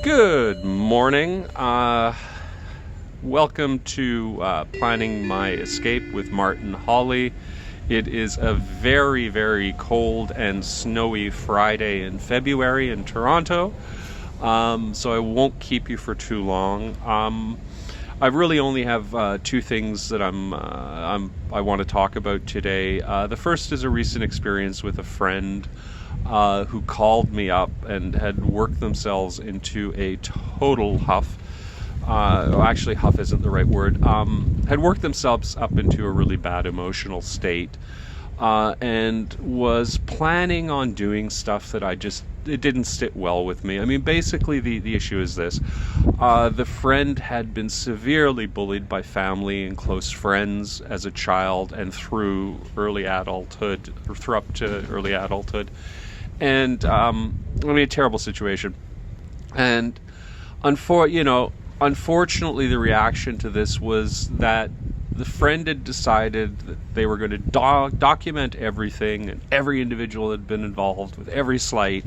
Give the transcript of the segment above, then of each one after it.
Good morning. Welcome to Planning My Escape with Martin Hawley. It is a very, very cold and snowy Friday in February in Toronto, so I won't keep you for too long. I really only have two things that I want to talk about today. The first is a recent experience with a friend who called me up and had worked themselves into a total huff. Actually, huff isn't the right word. Had worked themselves up into a really bad emotional state, and was planning on doing stuff that it didn't sit well with me. I mean, basically the issue is this. The friend had been severely bullied by family and close friends as a child and through up to early adulthood. And, a terrible situation. And, unfortunately, the reaction to this was that the friend had decided that they were going to document everything and every individual had been involved with every slight,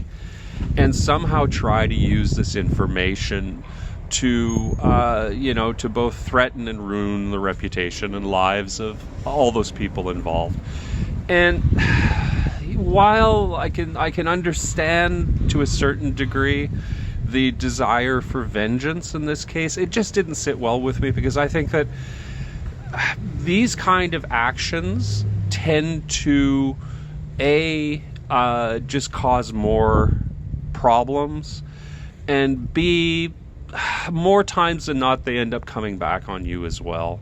and somehow try to use this information to both threaten and ruin the reputation and lives of all those people involved. And while I can understand to a certain degree the desire for vengeance in this case, it just didn't sit well with me, because I think that these kind of actions tend to just cause more problems, and B, more times than not they end up coming back on you as well.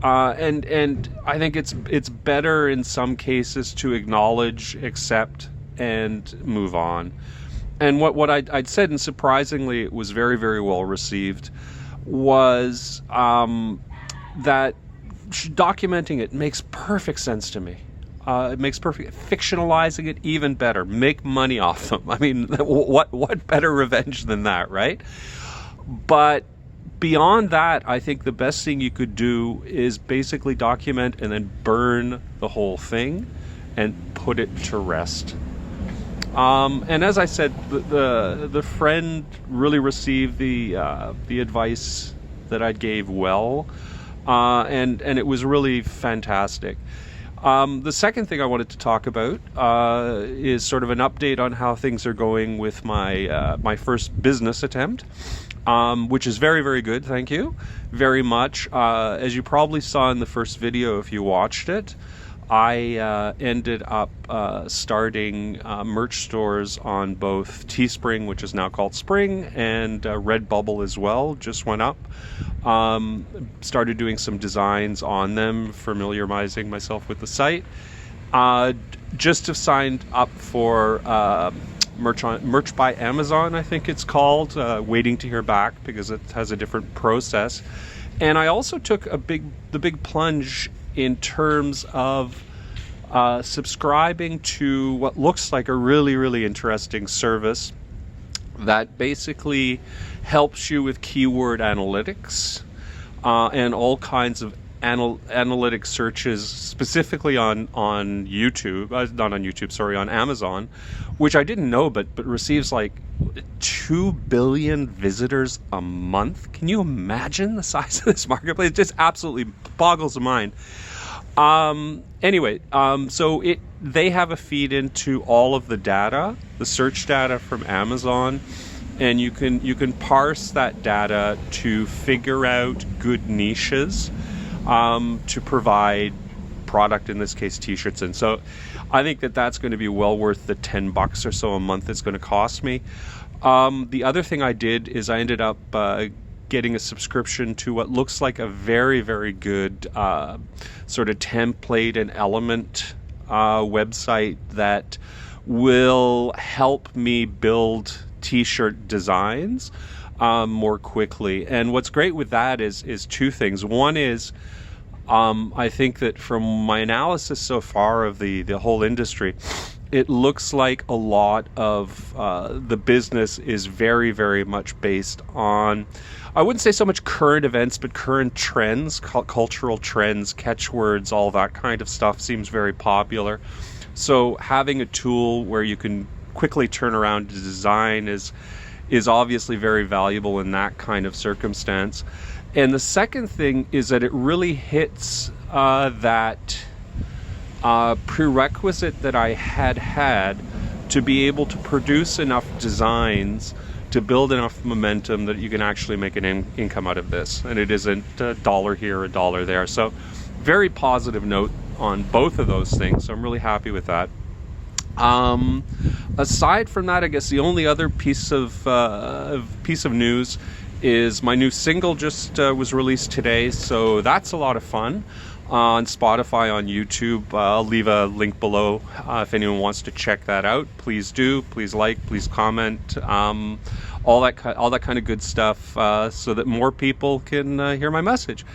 And I think it's better in some cases to acknowledge, accept, and move on. And what I'd said, and surprisingly it was very, very well received, was that documenting it makes perfect sense to me. It makes perfect. Fictionalizing it, even better. Make money off them. I mean, what better revenge than that, right? But beyond that, I think the best thing you could do is basically document and then burn the whole thing and put it to rest. And as I said, the friend really received the advice that I gave well, and it was really fantastic. The second thing I wanted to talk about is sort of an update on how things are going with my first business attempt. Which is very, very good, thank you very much. As you probably saw in the first video if you watched it, I ended up starting merch stores on both Teespring, which is now called Spring, and Redbubble as well, just went up. Started doing some designs on them, familiarizing myself with the site. Just have signed up for Merch by Amazon, I think it's called, waiting to hear back because it has a different process. And I also took the big plunge in terms of subscribing to what looks like a really, really interesting service that basically helps you with keyword analytics and all kinds of analytic searches, specifically on YouTube, not on YouTube, sorry, on Amazon, which I didn't know, but receives like 2 billion visitors a month. Can you imagine the size of this marketplace? It just absolutely boggles the mind. Anyway, so they have a feed into all of the data, the search data from Amazon, and you can parse that data to figure out good niches to provide product, in this case t-shirts. And so I think that's going to be well worth the $10 or so a month it's going to cost me. The other thing I did is I ended up getting a subscription to what looks like a very, very good sort of template and element website that will help me build t-shirt designs more quickly. And what's great with that is two things. One is I think that from my analysis so far of the whole industry, it looks like a lot of the business is very, very much based on, I wouldn't say so much current events, but current trends, cultural trends, catchwords, all that kind of stuff seems very popular. So having a tool where you can quickly turn around to design is is obviously very valuable in that kind of circumstance. And the second thing is that it really hits that prerequisite that I had to be able to produce enough designs to build enough momentum that you can actually make an income out of this. And it isn't a dollar here, a dollar there. So very positive note on both of those things. So I'm really happy with that. Aside from that, I guess the only other piece of news is my new single just was released today, so that's a lot of fun on Spotify, on YouTube. I'll leave a link below if anyone wants to check that out. Please do. Please like. Please comment. All that kind of good stuff, so that more people can hear my message.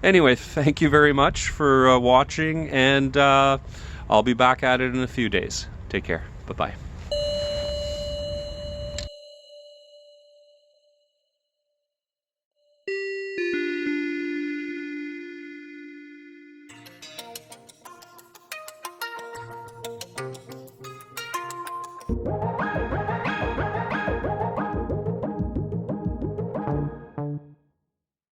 Anyway, thank you very much for watching, and I'll be back at it in a few days. Take care. Bye-bye.